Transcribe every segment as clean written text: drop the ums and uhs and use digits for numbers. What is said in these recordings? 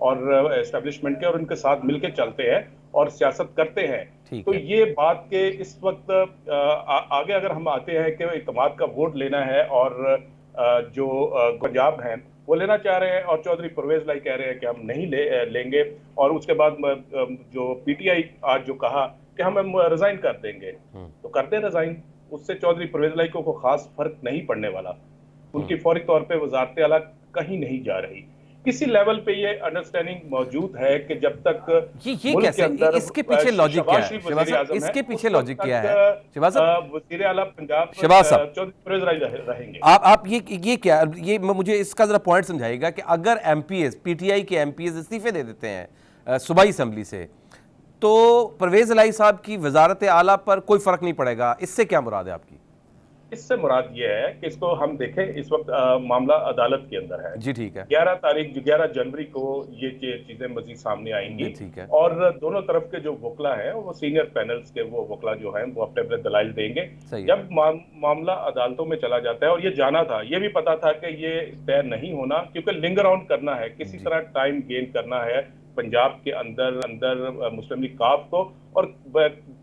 اور اسٹیبلشمنٹ کے اور ان کے ساتھ مل کے چلتے ہیں اور سیاست کرتے ہیں. تو یہ بات کہ اس وقت آگے اگر ہم آتے ہیں کہ اعتماد کا ووٹ لینا ہے اور جو پنجاب ہیں وہ لینا چاہ رہے ہیں اور چودھری پرویز لائی کہہ رہے ہیں کہ ہم نہیں لیں گے, اور اس کے بعد جو پی ٹی آئی آج جو کہا کہ ہم ریزائن کر دیں گے, تو کرتے ریزائن. اس سے چودھری پرویز لائی کو خاص فرق نہیں پڑنے والا. ان کی فوری طور پہ وزارت اعلیٰ کہیں نہیں جا رہی. کسی لیول پہ یہ انڈرسٹینڈنگ موجود ہے کہ جب تک ملک کے اندر اس کے پیچھے لاجک کیا ہے شہباز صاحب, اس کے پیچھے لاجک کیا ہے شہباز صاحب؟ وزیر اعلیٰ پنجاب چودھری پرویز لائی رہیں گے. آپ یہ کیا, یہ مجھے اس کا ذرا پوائنٹ سمجھائیے گا کہ اگر ایم پی ایز پی ٹی آئی کے ایم پی ایز استعفے دے دیتے ہیں صوبائی اسمبلی سے, تو پرویز لائی صاحب کی وزارت اعلیٰ پر کوئی فرق نہیں پڑے گا, اس سے کیا مراد ہے آپ کی؟ اس سے مراد یہ ہے کہ اس کو ہم دیکھیں, اس وقت معاملہ عدالت کے اندر ہے. جی ٹھیک ہے. 11 جنوری کو یہ چیزیں مزید سامنے آئیں گی, اور دونوں طرف کے جو وکلا ہیں وہ سینئر پینلز کے وہ وکلا جو ہیں وہ اپنے اپنے دلائل دیں گے. جب معاملہ عدالتوں میں چلا جاتا ہے, اور یہ جانا تھا, یہ بھی پتا تھا کہ یہ طے نہیں ہونا, کیونکہ لنگر آن کرنا ہے, کسی طرح ٹائم گین کرنا ہے پنجاب کے اندر مسلم لیگ کاف کو, اور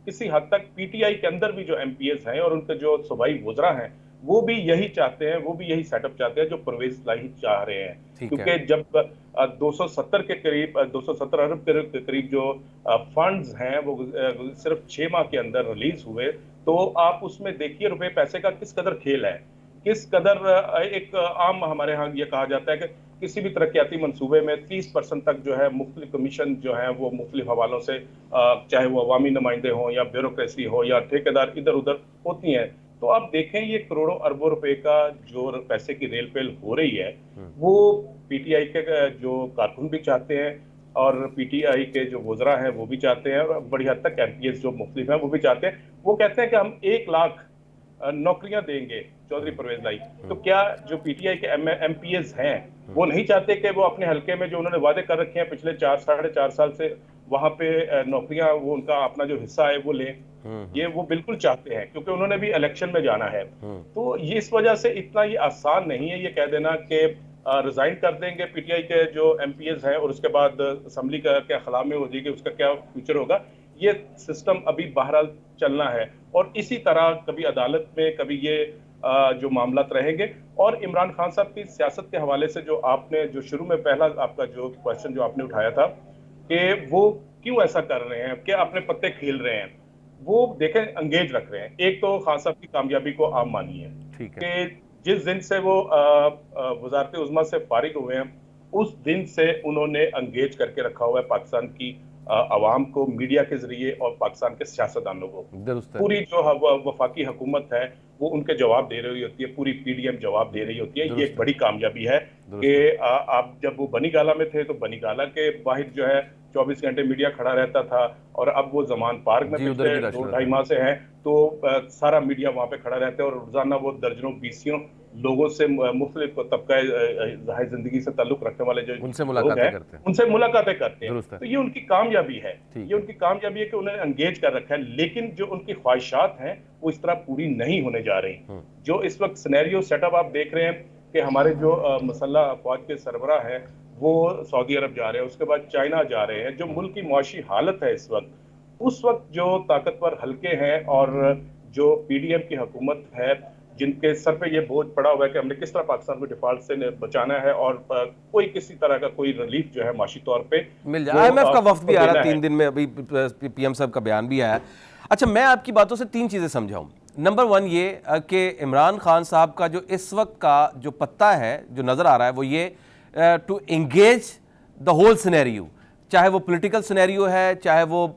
کسی حد تک پی ٹی آئی کے اندر بھی جو ایم پی ایز ہیں اور ان کے جو صوبائی وزراء ہیں وہ بھی یہی چاہتے ہیں, وہ بھی یہی سیٹ اپ چاہتے ہیں جو پرویز لائی چاہ رہے ہیں. کیونکہ جب 270 کے قریب 270 ارب کے قریب جو فنڈز ہیں وہ صرف 6 ماہ کے اندر ریلیز ہوئے, تو آپ اس میں دیکھیے روپے پیسے کا کس قدر کھیل ہے, کس قدر. ایک عام ہمارے ہاں یہ کہا جاتا ہے کہ کسی بھی ترقیاتی منصوبے میں 30% تک جو ہے مختلف کمیشن جو ہیں وہ مختلف حوالوں سے, چاہے وہ عوامی نمائندے ہوں یا بیوروکریسی ہو یا ٹھیکیدار ادھر ادھر ہوتی ہیں. تو آپ دیکھیں یہ کروڑوں اربوں روپے کا جو پیسے کی ریل پیل ہو رہی ہے وہ پی ٹی آئی کے جو کارکن بھی چاہتے ہیں, اور پی ٹی آئی کے جو وزراء ہیں وہ بھی چاہتے ہیں, اور بڑی حد تک ایم پی ایس جو مختلف ہیں وہ بھی چاہتے ہیں. وہ کہتے ہیں کہ ہم 1 لاکھ نوکریاں دیں گے چودھری پرویز لائی. تو کیا جو پی ٹی آئی کے ایم پی ایز ہیں وہ نہیں چاہتے کہ وہ اپنے حلقے میں جو انہوں نے وعدے کر رکھے ہیں پچھلے 4.5 سال سے وہاں پہ نوکریاں, وہ ان کا اپنا جو حصہ ہے وہ لیں؟ یہ وہ بالکل چاہتے ہیں, کیونکہ انہوں نے بھی الیکشن میں جانا ہے. تو اس وجہ سے اتنا یہ آسان نہیں ہے یہ کہہ دینا کہ ریزائن کر دیں گے پی ٹی آئی کے جو ایم پی ایز ہیں اور اس کے بعد اسمبلی کا کیا خلا میں ہو جائے گی, اس کا کیا فیوچر ہوگا. یہ سسٹم ابھی بہرحال چلنا ہے, اور اسی طرح کبھی عدالت میں کبھی یہ جو معاملات رہیں گے. اور عمران خان صاحب کی سیاست کے حوالے سے جو آپ نے جو شروع میں پہلا آپ کا جو کوشچن جو آپ نے اٹھایا تھا کہ وہ کیوں ایسا کر رہے ہیں, کہ اپنے پتے کھیل رہے ہیں, وہ دیکھیں انگیج رکھ رہے ہیں. ایک تو خان صاحب کی کامیابی کو عام مانیے کہ جس دن سے وہ وزارت عظمیٰ سے فارغ ہوئے ہیں اس دن سے انہوں نے انگیج کر کے رکھا ہوا ہے پاکستان کی عوام کو, میڈیا کے ذریعے, اور پاکستان کے سیاستدانوں کو. پوری جو وفاقی حکومت ہے وہ ان کے جواب دے رہی ہوتی ہے, پوری پی ڈی ایم جواب دے رہی ہوتی ہے. یہ ایک بڑی کامیابی ہے کہ آپ جب وہ بنی گالہ میں تھے تو بنی گالہ کے باہر جو ہے 24 گھنٹے میڈیا کھڑا رہتا تھا, اور اب وہ زمان پارک میں پچھلے 2-2.5 ماہ سے ہیں تو سارا میڈیا وہاں پہ کھڑا رہتا ہے, اور روزانہ وہ درجنوں بیسیوں لوگوں سے مختلف طبقہ زندگی سے تعلق رکھنے والے جو ان سے ملاقاتیں کرتے ہیں. تو یہ ان کی کامیابی ہے, یہ ان کی کامیابی ہے کہ انہوں نے انگیج کر رکھا ہے. لیکن جو ان کی خواہشات ہیں وہ اس طرح پوری نہیں ہونے جا رہی. جو اس وقت سینیریو سیٹ اپ آپ دیکھ رہے ہیں کہ ہمارے جو مسلح افواج کے سربراہ ہیں وہ سعودی عرب جا رہے ہیں, اس کے بعد چائنا جا رہے ہیں. جو ملک کی معاشی حالت ہے اس وقت جو طاقتور حلقے ہیں اور جو پی ڈی ایم کی حکومت ہے جن کے سر پہ یہ بوجھ پڑا ہوا ہے کہ ہم نے کس طرح پاکستان کو ڈیفالٹ سے بچانا ہے, اور کوئی کسی طرح کا کوئی ریلیف جو ہے معاشی طور پہ مل جائے. آئی ایم ایف کا وفد بھی آ رہا ہے 3 دن میں, ابھی پی ایم صاحب کا بیان بھی آیا. اچھا, میں آپ کی باتوں سے 3 چیزیں سمجھاؤں. نمبر 1 یہ کہ عمران خان صاحب کا جو اس وقت کا جو پتہ ہے جو نظر آ رہا ہے وہ یہ to engage the whole scenario, چاہے وہ پولیٹیکل سینیریو ہے, چاہے وہ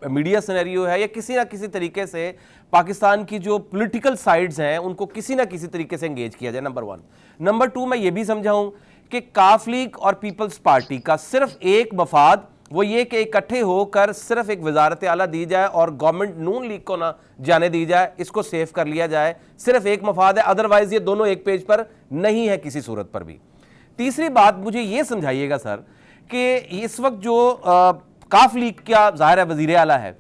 میڈیا سینیریو ہے, یا کسی نہ کسی طریقے سے پاکستان کی جو پولیٹیکل سائیڈز ہیں ان کو کسی نہ کسی طریقے سے انگیج کیا جائے. نمبر 1. نمبر 2 میں یہ بھی سمجھاؤں کہ کاف لیگ اور پیپلز پارٹی کا صرف ایک مفاد وہ یہ کہ اکٹھے ہو کر صرف ایک وزارت اعلیٰ دی جائے اور گورنمنٹ نون لیگ کو نہ جانے دی جائے, اس کو سیف کر لیا جائے. صرف ایک مفاد ہے, ادروائز یہ دونوں ایک پیج پر نہیں ہے کسی صورت پر بھی. تیسری بات مجھے یہ سمجھائیے گا سر کہ اس وقت جو کاف لیگ کا ظاہر ہے وزیر اعلیٰ ہے,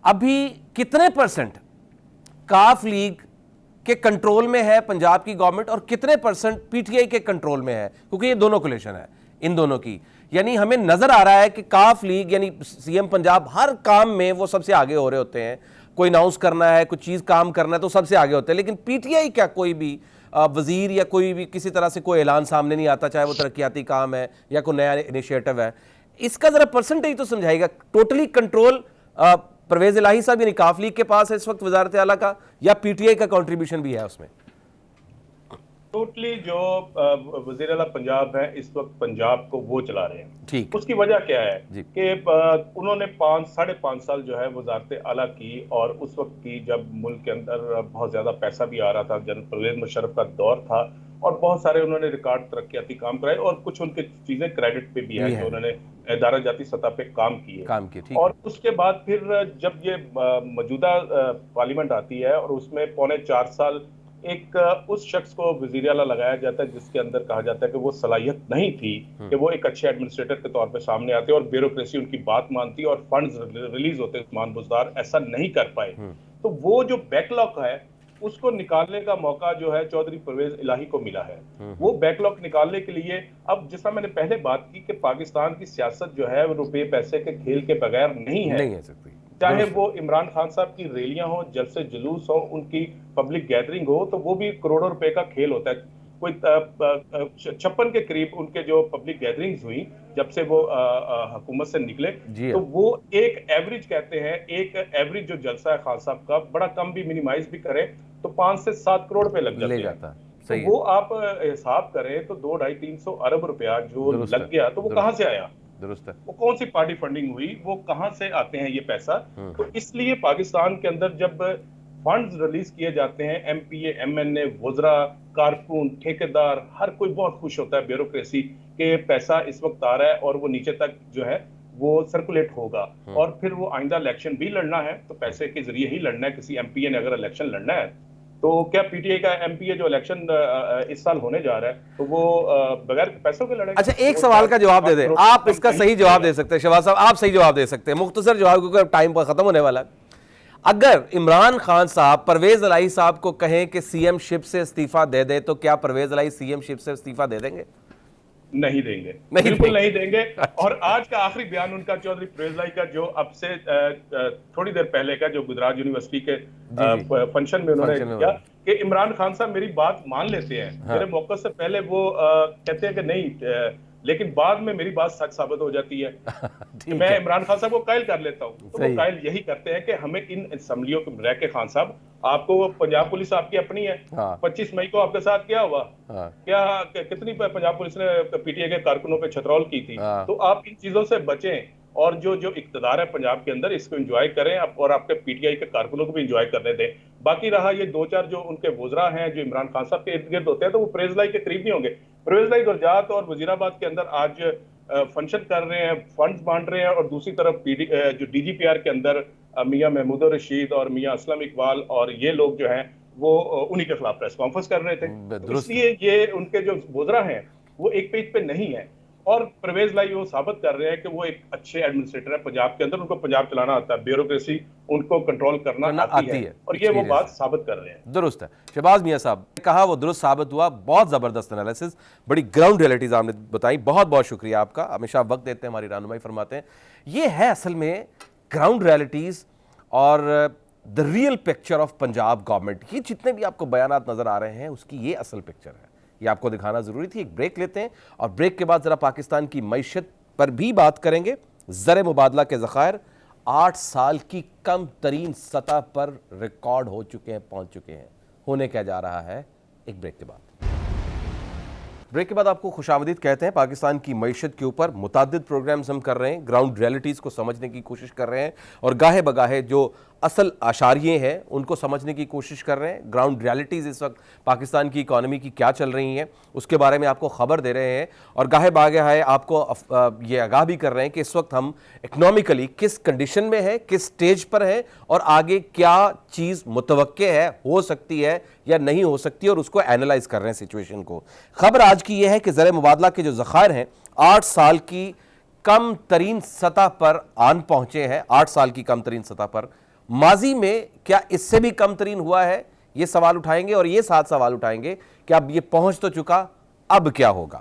ابھی کتنے % کاف لیگ کے کنٹرول میں ہے پنجاب کی گورنمنٹ اور کتنے % پی ٹی آئی کے کنٹرول میں ہے, کیونکہ یہ دونوں کولیشن ہے ان دونوں کی. یعنی ہمیں نظر آ رہا ہے کہ کاف لیگ یعنی سی ایم پنجاب ہر کام میں وہ سب سے آگے ہو رہے ہوتے ہیں. کوئی اناؤنس کرنا ہے, کوئی چیز کام کرنا ہے تو سب سے آگے ہوتے ہیں, لیکن پی ٹی آئی کیا کوئی بھی وزیر یا کوئی بھی کسی طرح سے کوئی اعلان سامنے نہیں آتا, چاہے وہ ترقیاتی کام ہے یا کوئی نیا انیشیٹو ہے. اس کا ذرا پرسنٹیج تو سمجھائے گا. ٹوٹلی کنٹرول پرویز الہی صاحب یعنی کاف لیگ کے پاس ہے اس وقت وزارت اعلیٰ کا, یا پی ٹی آئی کا کنٹریبیوشن بھی ہے اس میں؟ ٹوٹلی جو وزیر اعلیٰ پنجاب ہیں اس وقت پنجاب کو وہ چلا رہے ہیں. ٹھیک, اس کی وجہ کیا ہے کہ انہوں نے 5.5 سال جو ہے وزارت اعلیٰ کی, اور اس وقت کی جب ملک کے اندر بہت زیادہ پیسہ بھی آ رہا تھا, جنرل پرویز مشرف کا دور تھا, اور بہت سارے انہوں نے ریکارڈ ترقیاتی کام کرائے, اور کچھ ان کی چیزیں کریڈٹ پہ بھی ہیں جو انہوں نے ادارہ جاتی سطح پہ کام کیے. اور اس کے بعد پھر جب یہ موجودہ پارلیمنٹ آتی ہے اور اس میں 4.25 سال ایک اس شخص کو وزیر اعلیٰ لگایا جاتا ہے جس کے اندر کہا جاتا ہے کہ وہ صلاحیت نہیں تھی کہ وہ ایک اچھے ایڈمنسٹریٹر کے طور پہ سامنے آتے اور بیوروکریسی ان کی بات مانتی اور فنڈز ریلیز ہوتے, عثمان بزدار ایسا نہیں کر پائے. تو وہ جو بیک لاک ہے اس کو نکالنے کا موقع جو ہے چودھری پرویز الہی کو ملا ہے. وہ بیک لاک نکالنے کے لیے اب جس طرح میں نے پہلے بات کی کہ پاکستان کی سیاست جو ہے وہ روپے پیسے کے کھیل کے بغیر نہیں ہے. چاہے وہ عمران خان صاحب کی ریلیاں ہوں, جلسے جلوس ہوں, ان کی پبلک گیدرنگ ہو, تو وہ بھی کروڑوں روپے کا کھیل ہوتا ہے. کوئی 56 کے قریب ان کے جو پبلک گیدرنگز ہوئی جب سے وہ حکومت سے نکلے, تو وہ ایک ایوریج کہتے ہیں, ایک ایوریج جو جلسہ ہے خان صاحب کا, بڑا کم بھی منیمائز بھی کرے تو 5 سے 7 کروڑ پہ لگ جاتا ہے. وہ آپ حساب کریں تو 200-300 ارب روپیہ جو لگ گیا تو وہ کہاں سے آیا؟ درست ہے. وہ کون سی پارٹی فنڈنگ ہوئی, وہ کہاں سے آتے ہیں یہ پیسہ؟ تو اس لیے پاکستان کے اندر جب فنڈز ریلیز کیے جاتے ہیں, ایم پی اے, ایم این اے, وزراء, کارکن, ٹھیکیدار, ہر کوئی بہت خوش ہوتا ہے بیوروکریسی کہ پیسہ اس وقت آ رہا ہے اور وہ نیچے تک جو ہے وہ سرکولیٹ ہوگا, اور پھر وہ آئندہ الیکشن بھی لڑنا ہے تو پیسے کے ذریعے ہی لڑنا ہے. کسی ایم پی اے نے اگر الیکشن لڑنا ہے تو کیا پی ٹی آئی کا ایم پی اے جو الیکشن اس سال ہونے جا رہا ہے تو وہ بغیر پیسوں کے لڑے گا؟ اچھا, ایک سوال کا جواب دے دیں آپ, اس کا صحیح جواب دے سکتے ہیں شہباز صاحب, آپ صحیح جواب دے سکتے ہیں, مختصر جواب کیونکہ ٹائم ختم ہونے والا ہے. اگر عمران خان صاحب پرویز الہی صاحب کو کہیں کہ سی ایم شپ سے استعفیٰ دے دے تو کیا پرویز الہی سی ایم شپ سے استعفیٰ دے دیں گے؟ نہیں دیں گے, بالکل نہیں دیں گے. اور آج کا آخری بیان ان کا چودھری پرویز الہی کا جو اب سے تھوڑی دیر پہلے کا جو گجرات یونیورسٹی کے فنکشن میں انہوں نے کیا کہ عمران خان صاحب میری بات مان لیتے ہیں, میرے موقع سے پہلے وہ کہتے ہیں کہ نہیں, لیکن بعد میں میری بات سچ ثابت ہو جاتی ہے کہ میں عمران خان صاحب کو قائل کر لیتا ہوں. تو وہ قائل یہی کرتے ہیں کہ ہمیں ان اسمبلیوں کو رہ کے خان صاحب آپ کو پنجاب پولیس آپ کی اپنی ہے, 25 مئی کو آپ کے ساتھ کیا ہوا, کیا کتنی پنجاب پولیس نے پی ٹی آئی کے کارکنوں پہ چھترول کی تھی. تو آپ ان چیزوں سے بچیں اور جو اقتدار ہے پنجاب کے اندر اس کو انجوائے کریں, اور آپ کے پی ٹی آئی کے کارکنوں کو بھی انجوائے کرنے دیں. باقی رہا یہ 2-4 جو ان کے وزراء ہیں جو عمران خان صاحب کے ارد گرد ہوتے ہیں تو وہ پرویز الہی کے قریب نہیں ہوں گے. پرویز الہی درجات اور وزیر آباد کے اندر آج فنکشن کر رہے ہیں, فنڈز بانٹ رہے ہیں, اور دوسری طرف جو ڈی جی پی آر کے اندر میاں محمود الرشید اور میاں اسلم اقبال اور یہ لوگ جو ہیں وہ انہی کے خلاف پریس کانفرنس کر رہے تھے. اس لیے یہ ان کے جو وزراء ہیں وہ ایک پیج پہ نہیں ہیں, اور پرویز الہی وہ ثابت کر رہے ہیں کہ وہ ایک اچھے ایڈمنسٹریٹر ہے پنجاب کے اندر, ان کو پنجاب چلانا آتا ہے, بیوروکریسی ان کو کنٹرول کرنا آتی ہے, اور یہ وہ بات ثابت کر رہے ہیں. درست ہے. شہباز میاں صاحب نے کہا وہ درست ثابت ہوا, بہت زبردست انالیسز, بڑی گراؤنڈ ریئلٹیز آپ نے بتائی, بہت بہت شکریہ آپ کا, ہمیشہ وقت دیتے ہیں, ہماری رہنمائی فرماتے ہیں. یہ ہے اصل میں گراؤنڈ ریئلٹیز اور the real picture of Punjab government. یہ جتنے بھی آپ کو بیانات نظر آ رہے ہیں اس کی یہ اصل پکچر ہے, یہ آپ کو دکھانا ضروری تھی. ایک بریک لیتے ہیں اور بریک کے بعد ذرا پاکستان کی معیشت پر بھی بات کریں گے. زر مبادلہ کے ذخائر 8 سال کی کم ترین سطح پر ریکارڈ ہو چکے ہیں, پہنچ چکے ہیں. ہونے کیا جا رہا ہے, ایک بریک کے بعد. بریک کے بعد آپ کو خوش آمدید کہتے ہیں. پاکستان کی معیشت کے اوپر متعدد پروگرامز ہم کر رہے ہیں, گراؤنڈ ریئلٹیز کو سمجھنے کی کوشش کر رہے ہیں, اور گاہے بگاہے جو اصل اشاریے ہیں ان کو سمجھنے کی کوشش کر رہے ہیں. گراؤنڈ ریئلٹیز اس وقت پاکستان کی اکانومی کی کیا چل رہی ہیں اس کے بارے میں آپ کو خبر دے رہے ہیں, اور گاہے بگاہے آپ کو یہ آگاہ بھی کر رہے ہیں کہ اس وقت ہم اکنامکلی کس کنڈیشن میں ہیں, کس سٹیج پر ہیں, اور آگے کیا چیز متوقع ہے, ہو سکتی ہے یا نہیں ہو سکتی, اور اس کو اینالائز کر رہے ہیں سچویشن کو. خبر آج کی یہ ہے کہ زر مبادلہ کے جو ذخائر ہیں 8 سال کی کم ترین سطح پر آن پہنچے ہیں. 8 سال کی کم ترین سطح پر. ماضی میں کیا اس سے بھی کم ترین ہوا ہے, یہ سوال اٹھائیں گے, اور یہ ساتھ سوال اٹھائیں گے کہ اب یہ پہنچ تو چکا, اب کیا ہوگا.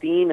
3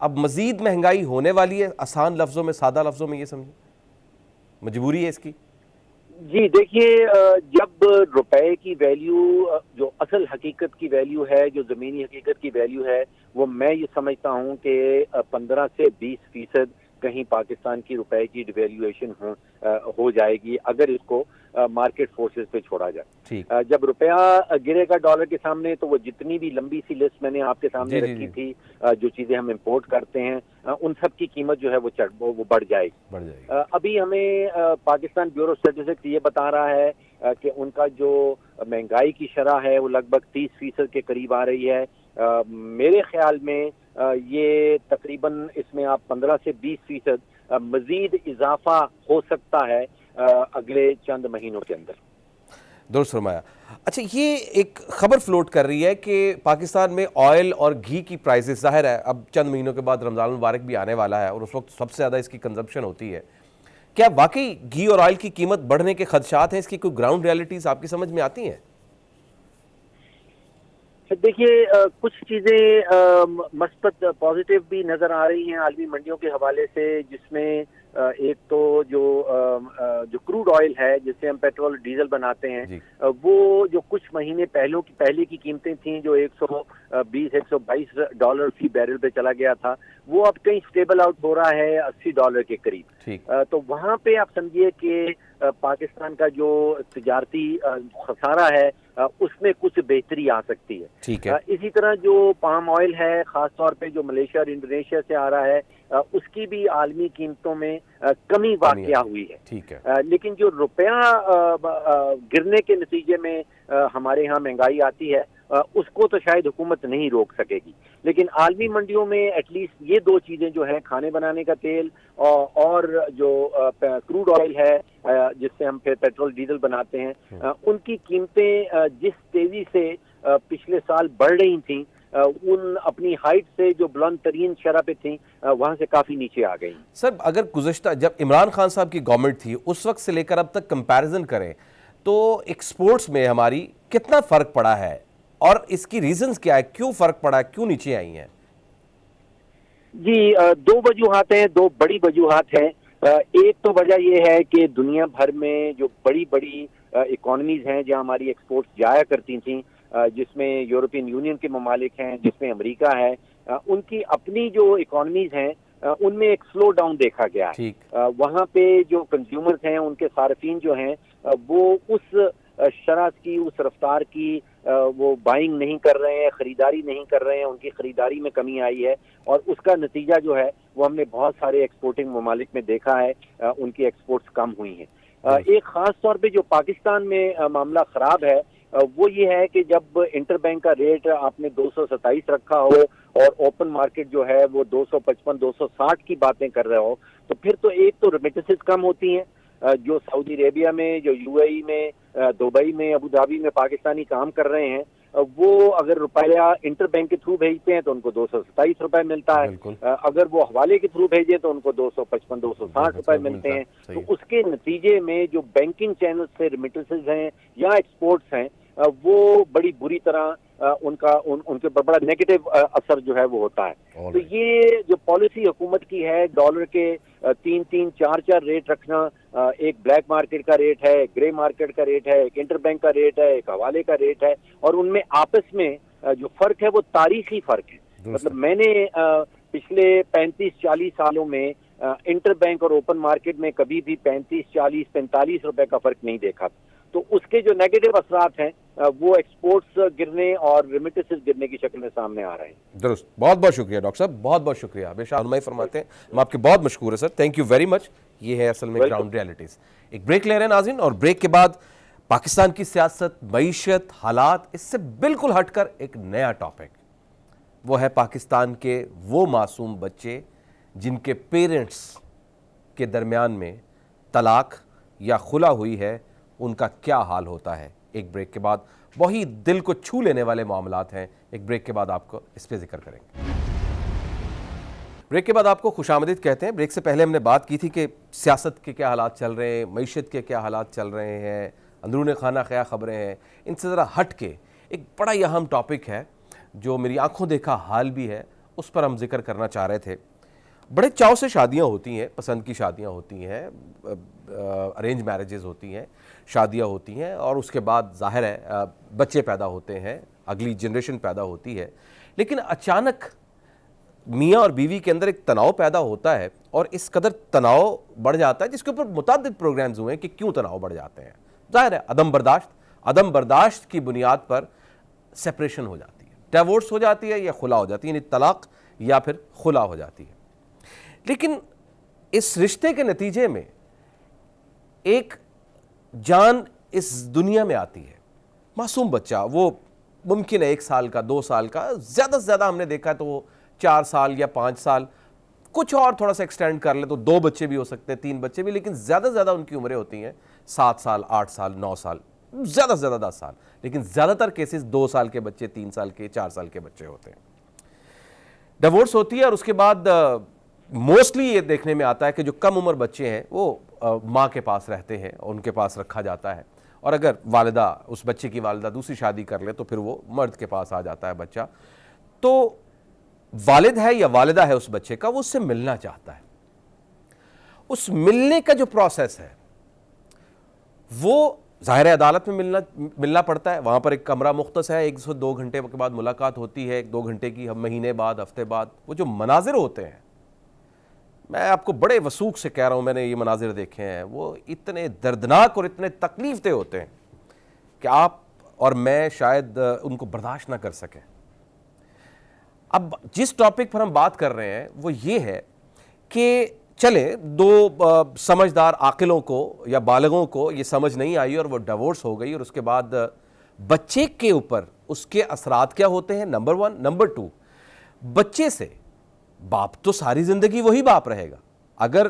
اب مزید مہنگائی ہونے والی ہے، آسان لفظوں میں، سادہ لفظوں میں یہ سمجھیں، مجبوری ہے اس کی؟ جی دیکھیے، جب روپے کی ویلیو، جو اصل حقیقت کی ویلیو ہے، جو زمینی حقیقت کی ویلیو ہے، وہ میں یہ سمجھتا ہوں کہ 15 سے 20% کہیں پاکستان کی روپے کی ڈیویلیویشن ہو جائے گی اگر اس کو مارکیٹ فورسز پہ چھوڑا جائے. جب روپیہ گرے گا ڈالر کے سامنے تو وہ جتنی بھی لمبی سی لسٹ میں نے آپ کے سامنے رکھی تھی، جو چیزیں ہم امپورٹ کرتے ہیں، ان سب کی قیمت جو ہے وہ بڑھ جائے گی. ابھی ہمیں پاکستان بیورو اسٹیٹسٹکس یہ بتا رہا ہے کہ ان کا جو مہنگائی کی شرح ہے وہ لگ بھگ 30% کے قریب آ رہی ہے. میرے خیال میں یہ تقریباً اس میں آپ 15 سے 20% مزید اضافہ ہو سکتا ہے اگلے چند مہینوں کے اندر. درست فرمایا. اچھا، یہ ایک خبر فلوٹ کر رہی ہے کہ پاکستان میں آئل اور گھی کی پرائزز، ظاہر ہے اب چند مہینوں کے بعد رمضان المبارک بھی آنے والا ہے اور اس وقت سب سے زیادہ اس کی کنزمپشن ہوتی ہے. کیا واقعی گھی اور آئل کی قیمت بڑھنے کے خدشات ہیں؟ اس کی کوئی گراؤنڈ ریالٹیز آپ کی سمجھ میں آتی ہیں؟ دیکھیے، کچھ چیزیں مثبت پازیٹیو بھی نظر آ رہی ہیں عالمی منڈیوں کے حوالے سے، جس میں ایک تو جو کروڈ آئل ہے جس سے ہم پیٹرول ڈیزل بناتے ہیں، وہ جو کچھ مہینے پہلے کی قیمتیں تھیں جو $120-122 فی بیرل پہ چلا گیا تھا، وہ اب کہیں سٹیبل آؤٹ ہو رہا ہے $80 کے قریب. تو وہاں پہ آپ سمجھیے کہ پاکستان کا جو تجارتی خسارہ ہے اس میں کچھ بہتری آ سکتی ہے. اسی طرح جو پام آئل ہے، خاص طور پہ جو ملیشیا اور انڈونیشیا سے آ رہا ہے، اس کی بھی عالمی قیمتوں میں کمی واقع ہوئی ہے. لیکن جو روپیہ گرنے کے نتیجے میں ہمارے ہاں مہنگائی آتی ہے، اس کو تو شاید حکومت نہیں روک سکے گی. لیکن عالمی منڈیوں میں ایٹ لیسٹ یہ دو چیزیں جو ہیں، کھانے بنانے کا تیل اور جو کروڈ آئل ہے جس سے ہم پھر پیٹرول ڈیزل بناتے ہیں، ان کی قیمتیں جس تیزی سے پچھلے سال بڑھ رہی تھیں، ان اپنی ہائٹ سے جو بلند ترین شرح پہ تھیں وہاں سے کافی نیچے آ گئی. سر، اگر گزشتہ جب عمران خان صاحب کی گورنمنٹ تھی اس وقت سے لے کر اب تک کمپیریزن کریں تو ایکسپورٹس میں ہماری کتنا فرق پڑا ہے اور اس کی ریزنز کیا ہے؟ کیوں فرق پڑا ہے؟ کیوں نیچے آئی ہیں؟ جی، دو وجوہات ہیں، دو بڑی وجوہات ہیں. ایک تو وجہ یہ ہے کہ دنیا بھر میں جو بڑی بڑی اکانومیز ہیں جہاں ہماری ایکسپورٹس جایا کرتی تھیں، جس میں یورپین یونین کے ممالک ہیں، جس میں امریکہ ہے، ان کی اپنی جو اکانومیز ہیں ان میں ایک سلو ڈاؤن دیکھا گیا ہے. وہاں پہ جو کنزیومرز ہیں، ان کے صارفین جو ہیں، وہ اس شرح کی، اس رفتار کی وہ بائنگ نہیں کر رہے ہیں، خریداری نہیں کر رہے ہیں. ان کی خریداری میں کمی آئی ہے اور اس کا نتیجہ جو ہے وہ ہم نے بہت سارے ایکسپورٹنگ ممالک میں دیکھا ہے، ان کی ایکسپورٹس کم ہوئی ہیں. ایک خاص طور پہ جو پاکستان میں معاملہ خراب ہے وہ یہ ہے کہ جب انٹر بینک کا ریٹ آپ نے 227 رکھا ہو اور اوپن مارکیٹ جو ہے وہ 255 260 کی باتیں کر رہے ہو، تو پھر تو ایک تو ریمیٹنسز کم ہوتی ہیں. جو سعودی عربیہ میں، جو یو اے ای میں، دبئی میں، ابو دھابی میں پاکستانی کام کر رہے ہیں، وہ اگر روپیہ انٹر بینک کے تھرو بھیجتے ہیں تو ان کو 227 روپے ملتا ہے. اگر وہ حوالے کے تھرو بھیجیں تو ان کو 255 260 روپے ملتے ہیں. تو اس کے نتیجے میں جو بینکنگ چینل سے ریمیٹنسز ہیں یا ایکسپورٹس ہیں، وہ بڑی بری طرح ان کے بڑا نیگیٹو اثر جو ہے وہ ہوتا ہے. تو یہ جو پالیسی حکومت کی ہے، ڈالر کے 3 4 ریٹ رکھنا، ایک بلیک مارکیٹ کا ریٹ ہے، ایک گرے مارکیٹ کا ریٹ ہے، ایک انٹر بینک کا ریٹ ہے، ایک حوالے کا ریٹ ہے، اور ان میں آپس میں جو فرق ہے وہ تاریخی فرق ہے. مطلب میں نے پچھلے 35-40 سالوں میں انٹر بینک اور اوپن مارکیٹ میں کبھی بھی 35-40-45 روپے کا فرق نہیں دیکھا. تو اس کے جو نیگیٹو اثرات ہیں وہ ایکسپورٹس گرنے اور ریمیٹنسز گرنے کی شکل میں سامنے آ رہے ہیں. درست. بہت بہت شکریہ ڈاکٹر صاحب، بہت بہت شکریہ. ہمیشہ رہنمائی فرماتے ہیں. ہم آپ کے بہت مشکور ہیں sir. Thank you very much. یہ ہے اصل میں گراؤنڈ ریالٹیز. ایک بریک لے رہے ہیں ناظرین، اور بریک کے بعد پاکستان کی سیاست، معیشت، حالات، اس سے بالکل ہٹ کر ایک نیا ٹاپک، وہ ہے پاکستان کے وہ معصوم بچے جن کے پیرنٹس کے درمیان میں طلاق یا خلا ہوئی ہے، ان کا کیا حال ہوتا ہے. ایک بریک کے بعد وہی دل کو چھو لینے والے معاملات ہیں. ایک بریک کے بعد آپ کو اس پہ ذکر کریں گے. بریک کے بعد آپ کو خوش آمدید کہتے ہیں. بریک سے پہلے ہم نے بات کی تھی کہ سیاست کے کیا حالات چل رہے ہیں، معیشت کے کیا حالات چل رہے ہیں، اندرون خانہ کیا خبریں ہیں. ان سے ذرا ہٹ کے ایک بڑا ہی اہم ٹاپک ہے جو میری آنکھوں دیکھا حال بھی ہے اس پر ہم ذکر کرنا چاہ رہے تھے. بڑے چاؤ سے شادیاں ہوتی ہیں, پسند کی شادیاں ہوتی ہیں, ارینج میرجز ہوتی ہیں, شادیاں ہوتی ہیں, اور اس کے بعد ظاہر ہے بچے پیدا ہوتے ہیں, اگلی جنریشن پیدا ہوتی ہے. لیکن اچانک میاں اور بیوی کے اندر ایک تناؤ پیدا ہوتا ہے, اور اس قدر تناؤ بڑھ جاتا ہے, جس کے اوپر متعدد پروگرامز ہوئے ہیں کہ کیوں تناؤ بڑھ جاتے ہیں. ظاہر ہے عدم برداشت کی بنیاد پر سپریشن ہو جاتی ہے, ڈیورس ہو جاتی ہے یا خلا ہو جاتی ہے, یعنی طلاق یا پھر خلا ہو جاتی ہے. لیکن اس رشتے کے نتیجے میں ایک جان اس دنیا میں آتی ہے, معصوم بچہ, وہ ممکن ہے 1 سال کا, 2 سال کا, زیادہ سے زیادہ ہم نے دیکھا تو وہ 4 سال یا 5 سال, کچھ اور تھوڑا سا ایکسٹینڈ کر لے تو 2 بچے بھی ہو سکتے ہیں, 3 بچے بھی, لیکن زیادہ سے زیادہ ان کی عمریں ہوتی ہیں 7 سال, 8 سال, 9 سال, زیادہ سے زیادہ 10 سال, لیکن زیادہ تر کیسز 2 سال کے بچے, 3 سال کے, 4 سال کے بچے ہوتے ہیں. ڈیورس ہوتی ہے, اور اس کے بعد موسٹلی یہ دیکھنے میں آتا ہے کہ جو کم عمر بچے ہیں وہ ماں کے پاس رہتے ہیں, ان کے پاس رکھا جاتا ہے, اور اگر والدہ, اس بچے کی والدہ دوسری شادی کر لے تو پھر وہ مرد کے پاس آ جاتا ہے بچہ. تو والد ہے یا والدہ ہے اس بچے کا, وہ اس سے ملنا چاہتا ہے. اس ملنے کا جو پروسیس ہے وہ ظاہر عدالت میں ملنا پڑتا ہے, وہاں پر ایک کمرہ مختص ہے, 1 سے 2 گھنٹے کے بعد ملاقات ہوتی ہے, 1-2 گھنٹے کی, مہینے بعد, ہفتے بعد. وہ جو مناظر ہوتے ہیں, میں آپ کو بڑے وثوق سے کہہ رہا ہوں, میں نے یہ مناظر دیکھے ہیں, وہ اتنے دردناک اور اتنے تکلیف دہ ہوتے ہیں کہ آپ اور میں شاید ان کو برداشت نہ کر سکیں. اب جس ٹاپک پر ہم بات کر رہے ہیں وہ یہ ہے کہ چلیں 2 سمجھدار عاقلوں کو یا بالغوں کو یہ سمجھ نہیں آئی اور وہ ڈیورس ہو گئی, اور اس کے بعد بچے کے اوپر اس کے اثرات کیا ہوتے ہیں, نمبر 1. نمبر 2, بچے سے باپ تو ساری زندگی وہی باپ رہے گا اگر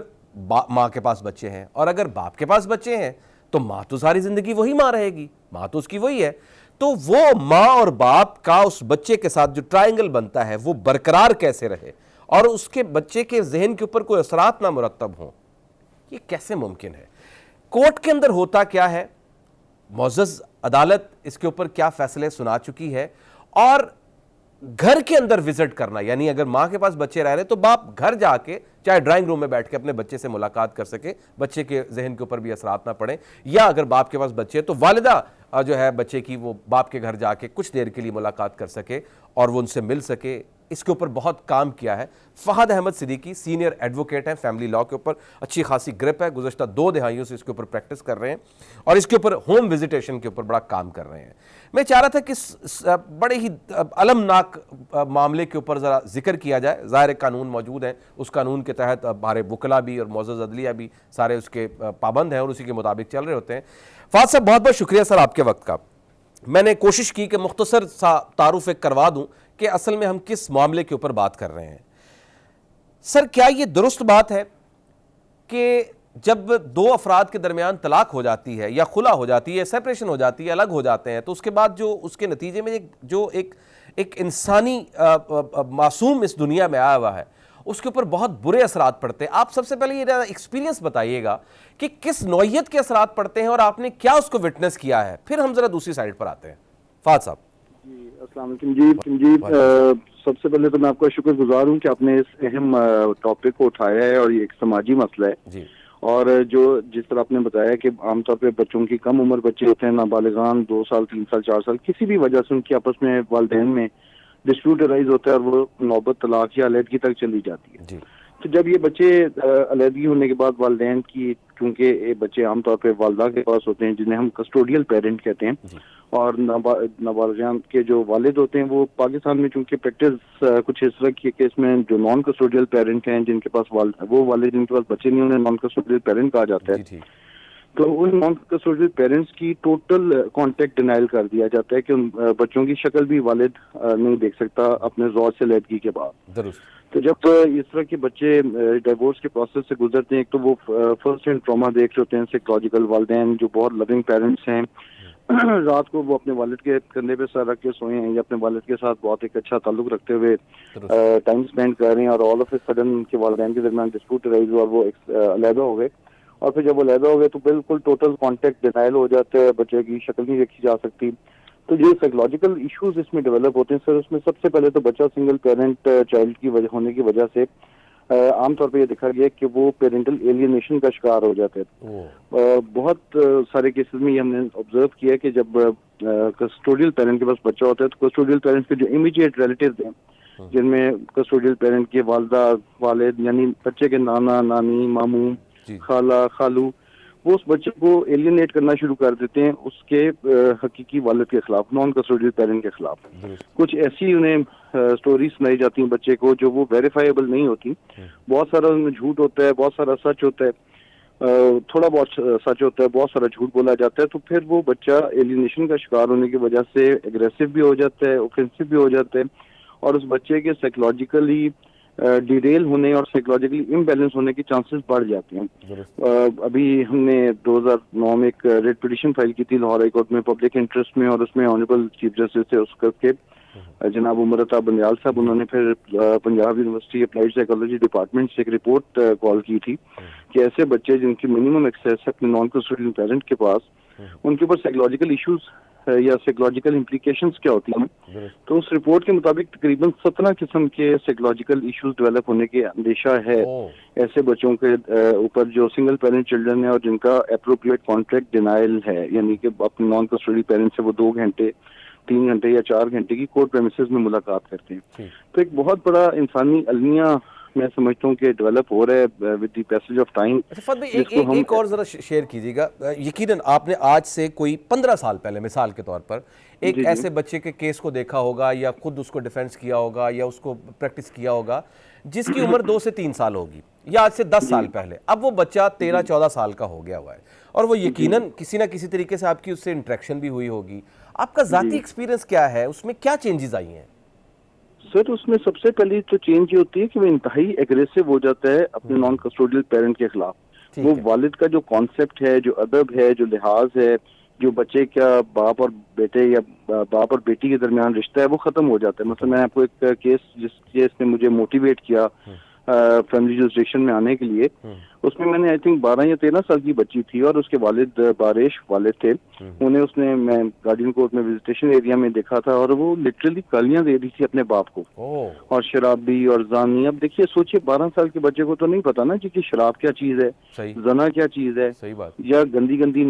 ماں کے پاس بچے ہیں, اور اگر باپ کے پاس بچے ہیں تو ماں تو ساری زندگی وہی ماں رہے گی, ماں تو اس کی وہی ہے. تو وہ ماں اور باپ کا اس بچے کے ساتھ جو ٹرائنگل بنتا ہے وہ برقرار کیسے رہے, اور اس کے بچے کے ذہن کے اوپر کوئی اثرات نہ مرتب ہوں, یہ کیسے ممکن ہے؟ کورٹ کے اندر ہوتا کیا ہے, معزز عدالت اس کے اوپر کیا فیصلے سنا چکی ہے, اور گھر کے اندر وزٹ کرنا, یعنی اگر ماں کے پاس بچے رہ رہے تو باپ گھر جا کے چاہے ڈرائنگ روم میں بیٹھ کے اپنے بچے سے ملاقات کر سکے, بچے کے ذہن کے اوپر بھی اثرات نہ پڑیں, یا اگر باپ کے پاس بچے تو والدہ جو ہے بچے کی وہ باپ کے گھر جا کے کچھ دیر کے لیے ملاقات کر سکے اور وہ ان سے مل سکے. اس کے اوپر بہت کام کیا ہے فہد احمد صدیقی, سینئر ایڈوکیٹ ہیں, فیملی لاء کے اوپر اچھی خاصی گرپ ہے, گزشتہ 2 دہائیوں سے اس کے اوپر پریکٹس کر رہے ہیں, اور اس کے اوپر ہوم وزیٹیشن کے اوپر بڑا کام کر رہے ہیں. میں چاہ رہا تھا کہ بڑے ہی المناک معاملے کے اوپر ذرا ذکر کیا جائے. ظاہر قانون موجود ہیں, اس قانون کے تحت ہمارے وکلاء بھی اور معزز عدلیہ بھی سارے اس کے پابند ہیں اور اسی کے مطابق چل رہے ہوتے ہیں. فہد صاحب بہت بہت شکریہ سر آپ کے وقت کا. میں نے کوشش کی کہ مختصر سا تعارف کروا دوں کہ اصل میں ہم کس معاملے کے اوپر بات کر رہے ہیں. سر کیا یہ درست بات ہے کہ جب 2 افراد کے درمیان طلاق ہو جاتی ہے یا خلا ہو جاتی ہے, سیپریشن ہو جاتی ہے, الگ ہو جاتے ہیں, تو اس کے بعد جو اس کے نتیجے میں جو ایک انسانی معصوم اس دنیا میں آیا ہوا ہے اس کے اوپر بہت برے اثرات پڑتے ہیں. آپ سب سے پہلے یہ ایکسپیرینس بتائیے گا کہ کس نوعیت کے اثرات پڑتے ہیں اور آپ نے کیا اس کو وٹنس کیا ہے, پھر ہم ذرا دوسری سائڈ پر آتے ہیں. فہد صاحب. جی السلام علیکم. جی سب سے پہلے تو میں آپ کا شکر گزار ہوں کہ آپ نے اس اہم ٹاپک کو اٹھایا ہے, اور یہ ایک سماجی مسئلہ ہے. جی. اور جس طرح آپ نے بتایا کہ عام طور پہ بچوں کی کم عمر بچے ہوتے ہیں, نابالغان 2 سال 3 سال 4 سال, کسی بھی وجہ سے ان کی آپس میں والدین میں ڈسپیوٹ ارائز ہوتا ہے اور وہ نوبت طلاق یا علیحدگی تک چلی جاتی ہے. جی. تو جب یہ بچے علیحدگی ہونے کے بعد والدین کی, کیونکہ یہ بچے عام طور پہ والدہ کے پاس ہوتے ہیں جنہیں ہم کسٹوڈیل پیرنٹ کہتے ہیں, جی. اور نابالغان کے جو والد ہوتے ہیں وہ پاکستان میں چونکہ پریکٹس کچھ اس طرح کی ہے کہ اس میں جو نان کسٹوڈیل پیرنٹ ہیں جن کے پاس وہ والد جن کے پاس بچے نہیں انہیں نان کسٹوڈیل پیرنٹ کہا جاتا ہے. جی. تو ان نان کسٹوڈیل پیرنٹس کی ٹوٹل کانٹیکٹ ڈینائل کر دیا جاتا ہے کہ ان بچوں کی شکل بھی والد نہیں دیکھ سکتا اپنے زوج سے علیحدگی کے بعد. درست. تو جب اس طرح کے بچے ڈیورس کے پروسیس سے گزرتے ہیں, ایک تو وہ فرسٹ ہینڈ ٹراما دیکھ رہے ہوتے ہیں سائیکولوجیکل, والدین جو بہت لونگ پیرنٹس ہیں, رات کو وہ اپنے والد کے کندھے پہ سر رکھ کے سوئے ہیں یا اپنے والد کے ساتھ بہت ایک اچھا تعلق رکھتے ہوئے ٹائم اسپینڈ کر رہے ہیں, اور آل آف اے سڈن ان کے والدین کے درمیان ڈسپیوٹ رائز ہوا اور وہ علیحدہ ہو گئے, اور پھر جب وہ علیحدہ ہو گئے تو بالکل ٹوٹل کانٹیکٹ ڈینائل ہو جاتا ہے, بچے کی شکل نہیں دیکھی جا سکتی, تو جو سائیکولوجیکل ایشوز اس میں ڈیولپ ہوتے ہیں سر، اس میں سب سے پہلے تو بچہ سنگل پیرنٹ چائلڈ کی وجہ ہونے کی وجہ سے عام طور پہ یہ دیکھا گیا کہ وہ پیرنٹل ایلینیشن کا شکار ہو جاتے ہیں. بہت سارے کیسز میں یہ ہم نے آبزرو کیا کہ جب کسٹوڈیل پیرنٹ کے پاس بچہ ہوتا ہے تو کسٹوڈیل پیرنٹ کے جو امیڈیٹ ریلیٹیوز ہیں، جن میں کسٹوڈیل پیرنٹ کے والدہ والد یعنی بچے کے نانا نانی ماموں خالہ خالو، وہ اس بچے کو ایلینیٹ کرنا شروع کر دیتے ہیں اس کے حقیقی والد کے خلاف، نان کسٹوڈیل پیرنٹ کے خلاف. کچھ ایسی انہیں سٹوری سنائی جاتی ہیں بچے کو جو وہ ویریفائیبل نہیں ہوتی. بہت سارا ان میں جھوٹ ہوتا ہے، بہت سارا سچ ہوتا ہے، تھوڑا بہت سچ ہوتا ہے، بہت سارا جھوٹ بولا جاتا ہے. تو پھر وہ بچہ ایلینیشن کا شکار ہونے کی وجہ سے اگریسو بھی ہو جاتا ہے، اوفینسو بھی ہو جاتا ہے، اور اس بچے کے سائیکولوجیکلی ڈیریل ہونے اور سائیکولوجیکلی امبیلنس ہونے کے چانسز بڑھ جاتے ہیں. ابھی ہم نے 2009 میں ایک ریٹ پٹیشن فائل کی تھی لاہور ہائی کورٹ میں پبلک انٹرسٹ میں، اور اس میں آنریبل چیف جسٹس تھے اس کے جناب عمرتا بندیال صاحب، انہوں نے پھر Punjab university applied psychology department سے ایک رپورٹ کال کی تھی کہ ایسے بچے جن کی منیمم ایکسیس ہے اپنے نان کسٹوڈیل پیرنٹ کے پاس، ان کے اوپر سائیکولوجیکل ایشوز یا سائیکولوجیکل امپلیکیشنز کیا ہوتی ہیں. تو اس رپورٹ کے مطابق تقریباً 17 قسم کے سائیکولوجیکل ایشوز ڈیولپ ہونے کے اندیشہ ہے ایسے بچوں کے اوپر جو سنگل پیرنٹ چلڈرن ہیں اور جن کا اپروپریٹ کانٹیکٹ ڈینائل ہے، یعنی کہ اپنے نان کسٹوڈیل پیرنٹ سے وہ 2 گھنٹے 3 گھنٹے یا 4 گھنٹے کی کورٹ پریمیسز میں ملاقات کرتے ہیں. تو ایک بہت بڑا انسانی المیہ میں سمجھتا ہوں کہ ڈیولپ ہو رہا ہے with the passage of time. ایک اور ذرا شیئر کیجیے گا. یقیناً آپ نے آج سے کوئی 15 سال پہلے مثال کے طور پر ایک ایسے بچے کے کیس کو دیکھا ہوگا یا خود اس کو ڈیفینس کیا ہوگا یا اس کو پریکٹس کیا ہوگا جس کی عمر 2 سے 3 سال ہوگی یا آج سے 10 سال پہلے. اب وہ بچہ 13-14 سال کا ہو گیا ہوا ہے اور وہ یقیناً کسی نہ کسی طریقے سے آپ کی اس سے انٹریکشن بھی ہوئی ہوگی. آپ کا ذاتی ایکسپیرینس کیا ہے؟ اس میں کیا چینجز آئی ہیں؟ سر اس میں سب سے پہلی تو چینج یہ ہوتی ہے کہ وہ انتہائی ایگریسو ہو جاتا ہے اپنے نان کسٹوڈیل پیرنٹ کے خلاف. وہ والد کا جو کانسیپٹ ہے، جو ادب ہے، جو لحاظ ہے، جو بچے کا باپ اور بیٹے یا باپ اور بیٹی کے درمیان رشتہ ہے، وہ ختم ہو جاتا ہے. مثلا میں آپ کو ایک کیس جس کیس نے مجھے موٹیویٹ کیا فیملی جوریسڈکشن میں آنے کے لیے، اس میں نے آئی تھنک 12 یا 13 سال کی بچی تھی اور اس کے والد بارش والد تھے. انہیں میں گارڈین کورٹ میں وزیٹیشن ایریا میں دیکھا تھا اور وہ لٹرلی گالیاں دے رہی تھی اپنے باپ کو، اور شرابی اور زانی. اب دیکھیے سوچیے 12 سال کے بچے کو تو نہیں پتا نا جی کہ شراب کیا چیز ہے، زنا کیا چیز ہے، یا گندی گندی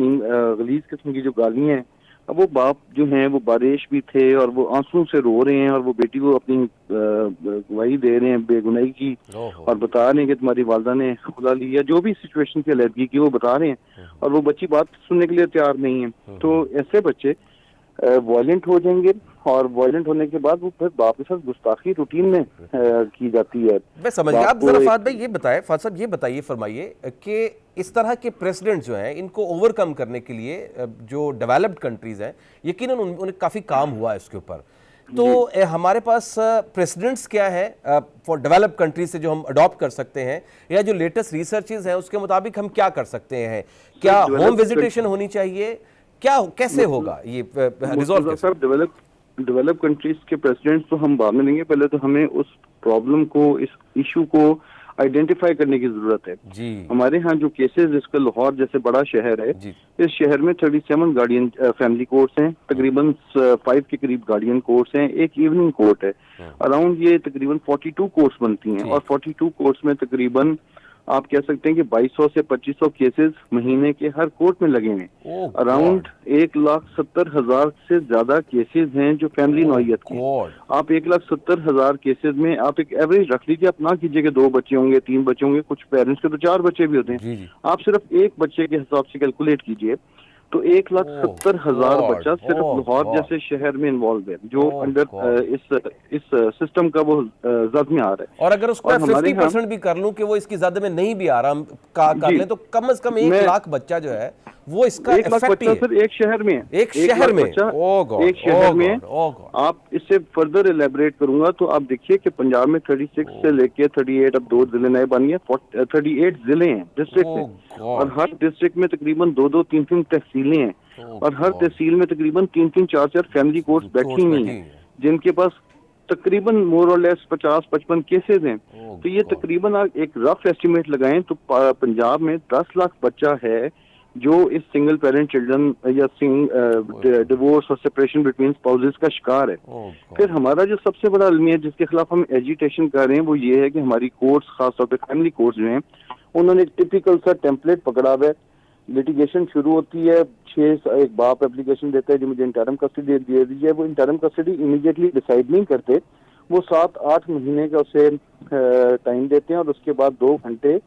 غلیظ قسم کی جو گالیاں ہیں. اب وہ باپ جو ہیں وہ بارش بھی تھے اور وہ آنسو سے رو رہے ہیں اور وہ بیٹی کو اپنی گواہی دے رہے ہیں بے گناہی کی اور بتا رہے ہیں کہ تمہاری والدہ نے کھلا لی یا جو بھی سچویشن کی علیحدگی کی وہ بتا رہے ہیں، اور وہ بچی بات سننے کے لیے تیار نہیں ہے. تو ایسے بچے وائلنٹ ہو جائیں گے اور وائلنٹ ہونے کے بعد وہ پھر باپ کے ساتھ گستاخی روٹین میں کی جاتی ہے. میں سمجھ گیا. اب ذرا فہد بھائی یہ بتائیں، فہد صاحب یہ بتائیے فرمائیے کہ اس طرح کے پریسیڈنٹ جو ہیں ان کو اوور کم کرنے کے لیے جو ڈیولپڈ کنٹریز ہیں یقیناً انہیں کافی کام ہوا ہے اس کے اوپر. تو ہمارے پاس پریسیڈنٹس کیا ہے فار ڈیولپ کنٹریز سے جو ہم اڈاپٹ کر سکتے ہیں، یا جو لیٹسٹ ریسرچز ہیں اس کے مطابق ہم کیا کر سکتے ہیں؟ کیا ہوم وزیٹیشن ہونی چاہیے؟ کیا کیسے ہوگا یہ ریزالو؟ ڈیولپ کنٹریز کے پریسیڈنٹس تو ہم بعد میں لیں گے، پہلے تو ہمیں اس پرابلم کو، اس ایشو کو آئیڈینٹیفائی کرنے کی ضرورت ہے. ہمارے ہاں جو کیسز، اس کا لاہور جیسے بڑا شہر ہے، اس شہر میں 37 گارڈین فیملی کورٹس ہیں، تقریباً 5 کے قریب گارڈین کورٹس ہیں، ایک ایوننگ کورٹ ہے. اراؤنڈ یہ تقریباً 42 کورٹس بنتی ہیں، اور 42 کورٹس میں تقریباً آپ کہہ سکتے ہیں کہ 2200 سے 2500 کیسز مہینے کے ہر کورٹ میں لگے ہیں. اراؤنڈ 1,70,000 سے زیادہ کیسز ہیں جو فیملی نوعیت کے. آپ 1,70,000 کیسز میں آپ ایک ایوریج رکھ لیجیے. آپ نہ کیجیے کہ 2 بچے ہوں گے، 3 بچے ہوں گے، کچھ پیرنٹس کے تو 4 بچے بھی ہوتے ہیں. آپ صرف ایک بچے کے حساب سے کیلکولیٹ کیجیے تو 1,70,000 بچہ صرف لاہور جیسے شہر میں انوالو ہے جو انڈر اس سسٹم کا وہ زد میں آ رہا ہے. اور اگر اس کو 50% بھی کر لوں کہ وہ اس کی زد میں نہیں بھی آ رہا کر لیں تو کم از کم 1 لاکھ بچہ جو ہے وہ اس کا ایفیکٹ ہی ہے. ایک شہر میں، ایک شہر میں. آپ اس سے فردر ایلیبریٹ کروں گا تو آپ دیکھیے کہ پنجاب میں 36 سے لے کے 38 اب 2 ضلع نئے بن گئے، 38 ضلع ہیں ڈسٹرکٹ ہیں، اور ہر ڈسٹرکٹ میں تقریباً 2-3 تحصیلیں ہیں، اور ہر تحصیل میں تقریباً 3-4 فیملی کورٹس بیٹھی ہوئی ہیں جن کے پاس تقریباً مور اور لیس 50-55 کیسز ہیں. تو یہ تقریباً ایک رف ایسٹیمیٹ لگائیں تو پنجاب میں 10 لاکھ بچہ ہے جو اس سنگل پیرنٹ چلڈرن یا ڈیورس اور سپریشن بٹوین اسپاؤزز کا شکار ہے. پھر ہمارا جو سب سے بڑا المیہ جس کے خلاف ہم ایجیٹیشن کر رہے ہیں وہ یہ ہے کہ ہماری کورٹس خاص طور پہ فیملی کورٹس جو ہیں انہوں نے ایک ٹپیکل سا ٹیمپلیٹ پکڑا ہوا ہے. لٹیگیشن شروع ہوتی ہے، ایک باپ اپلیکیشن دیتا ہے جو مجھے انٹرم کسٹڈی دے دیجیے، وہ انٹرم کسٹڈی امیڈیٹلی ڈیسائیڈ نہیں کرتے، وہ 7-8 مہینے کا اسے ٹائم دیتے ہیں اور اس کے بعد 2 گھنٹے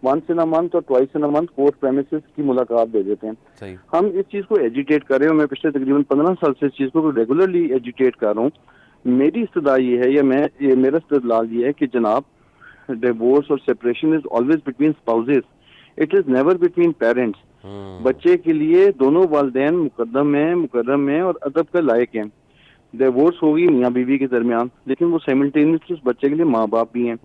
once in a month اور twice in a month court premises کی ملاقات دے دیتے ہیں. ہم اس چیز کو ایجیٹیٹ کر رہے ہیں، میں پچھلے تقریباً 15 سال سے اس چیز کو ریگولرلی ایجیٹیٹ کر رہا ہوں. میری استدعا یہ ہے یا میرا استدلال یہ ہے کہ جناب ڈیورس اور separation is always between spouses, it is never between parents. بچے کے لیے دونوں والدین مقدم ہیں، مکرم ہیں اور ادب کا لائق ہیں. ڈیورس ہوگی میاں بیوی کے درمیان لیکن وہ سائملٹینیسلی اس بچے کے لیے ماں باپ بھی ہیں.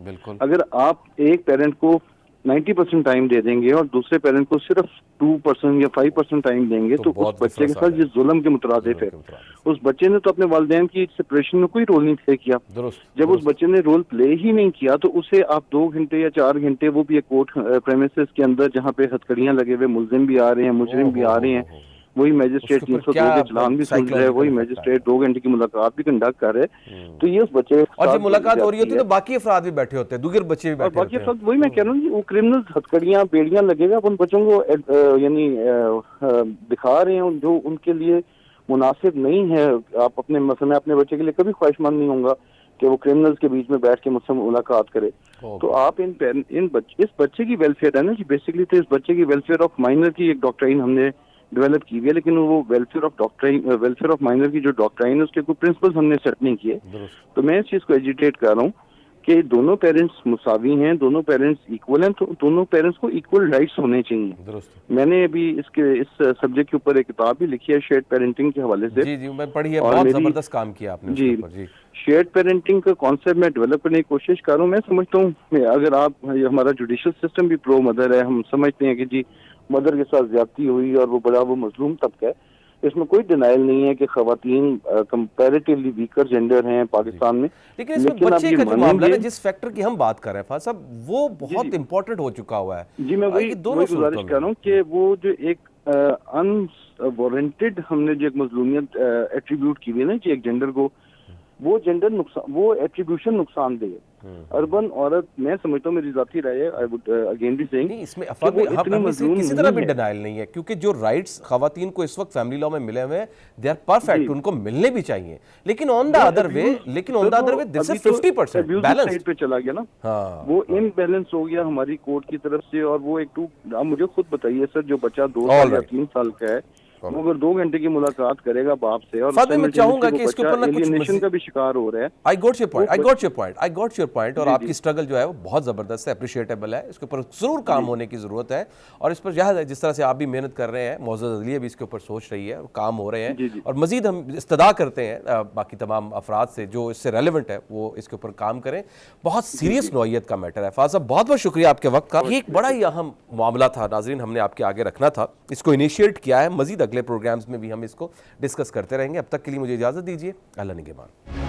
اگر آپ ایک پیرنٹ کو 90% ٹائم دے دیں گے اور دوسرے پیرنٹ کو صرف 2% یا 5% ٹائم دیں گے تو اس بچے کے ساتھ یہ ظلم کے مترادف ہے. اس بچے نے تو اپنے والدین کی سپریشن میں کوئی رول نہیں پلے کیا. جب اس بچے نے رول پلے ہی نہیں کیا تو اسے آپ 2 گھنٹے یا 4 گھنٹے وہ بھی ایک کورٹ پریمیسز کے اندر جہاں پہ ہتھکڑیاں لگے ہوئے ملزم بھی آ رہے ہیں، مجرم بھی آ رہے ہیں، وہی میجسٹریٹ 302 کے چلان بھی سن رہے ہیں، وہی میجسٹریٹ 2 گھنٹے کی ملاقات بھی کنڈکٹ کر رہے. تو یہ اس بچے اور جب ملاقات ہو رہی ہوتی ہے تو باقی افراد بھی بیٹھے ہوتے ہیں، دیگر بچے بھی بیٹھے ہوتے ہیں. باقی افراد وہی میں کہہ رہا ہوں وہ کرمنل ہتھکڑیاں بیڑیاں لگے گا ان بچوں کو یعنی دکھا رہے ہیں جو ان کے لیے مناسب نہیں ہے. آپ اپنے مثلا میں اپنے بچے کے لیے کبھی خواہش مند نہیں ہوں گا کہ وہ کرمنلز کے بیچ میں بیٹھ کے مجھ سے ملاقات کرے. تو آپ اس بچے کی ویلفیئر ہے نا جی بیسکلی تو اس بچے کی ویلفیئر آف مائنر کی ایک ڈاکٹرائن ہم نے ڈیولپ کی ہوئی ہے، لیکن وہ ویلفیئر آف مائنر کی جو ڈاکٹرائن ہے اس کے کوئی پرنسپلز ہم نے سیٹ نہیں کیے. تو میں اس چیز کو ایجیٹیٹ کر رہا ہوں کہ دونوں پیرنٹس مساوی ہیں، دونوں پیرنٹس ایکول ہیں، تو دونوں پیرنٹس کو ایکول رائٹس ہونے چاہیے. میں نے ابھی اس سبجیکٹ کے اوپر ایک کتاب بھی لکھی ہے شیئرڈ پیرنٹنگ کے حوالے سے. جی میں پڑھی ہے، بہت زبردست کام کیا آپ نے. جی شیئرڈ پیرنٹنگ کا کانسیپٹ میں ڈیولپ کرنے کی کوشش کر رہا ہوں. میں سمجھتا ہوں اگر آپ ہمارا جوڈیشل سسٹم بھی پرو مدر ہے، ہم سمجھتے ہیں کہ جی مدر کے ساتھ زیادتی ہوئی اور وہ مظلوم طبقہ ہے، اس میں کوئی ڈینائل نہیں ہے کہ خواتین کمپیریٹیولی ویکر جینڈر ہیں پاکستان میں. لیکن اس میں بچے کا جو معاملہ ہے جس فیکٹر کی ہم بات کر رہے ہیں فاضل صاحب وہ بہت امپورٹنٹ ہو چکا ہوا ہے. جی میں وہی گزارش کر رہا ہوں کہ وہ جو ایک ان وارنٹیڈ ہم نے جو ایک مظلومیت ایٹریبیوٹ کی ہوئی ہے نا جی ایک جینڈر کو، وہ جینڈر وہ ایٹریبیوشن نقصان دہ ہے. اربن عورت میں سمجھتا ہوں میری ذاتی رائے ہے آئی وڈ اگین بھی سیئنگ اس میں کسی طرح بھی ڈینائل نہیں ہے کیونکہ جو رائٹس خواتین کو اس وقت فیملی لاء میں ملے ہوئے ہیں دے آر پرفیکٹ، ان کو ملنے بھی چاہیے. لیکن آن the other way this is 50% balance پہ چلا گیا نا، وہ ان بیلنس ہو گیا ہماری کورٹ کی طرف سے. اور وہ ایک آپ مجھے خود بتائیے سر جو بچہ 2 سال یا 3 سال کا ہے وہ اگر 2 گھنٹے کی ملاقات کرے گا باپ سے اور میں چاہوں گا کہ اس کے اوپر نہ کچھ کا بھی شکار ہو رہا ہے. I got your point اور آپ کی اسٹرگل جو ہے وہ بہت زبردست ہے، اپریشیٹیبل ہے. اس کے اوپر ضرور کام ہونے کی ضرورت ہے اور اس پر جس طرح سے آپ بھی محنت کر رہے ہیں، معزز عدلیہ بھی اس کے اوپر سوچ رہی ہے، کام ہو رہے ہیں اور مزید ہم استدعا کرتے ہیں باقی تمام افراد سے جو اس سے ریلیونٹ ہے وہ اس کے اوپر کام کریں. بہت سیریس نوعیت کا میٹر ہے. فاضل صاحب بہت بہت شکریہ آپ کے وقت کا. یہ ایک بڑا ہی اہم معاملہ تھا ناظرین، ہم نے آپ کے آگے رکھنا تھا، اس کو انیشیٹ کیا ہے. مزید اگلے پروگرامز میں بھی ہم اس کو ڈسکس کرتے رہیں گے. اب تک کے لیے مجھے اجازت دیجیے. اللہ نگہبان.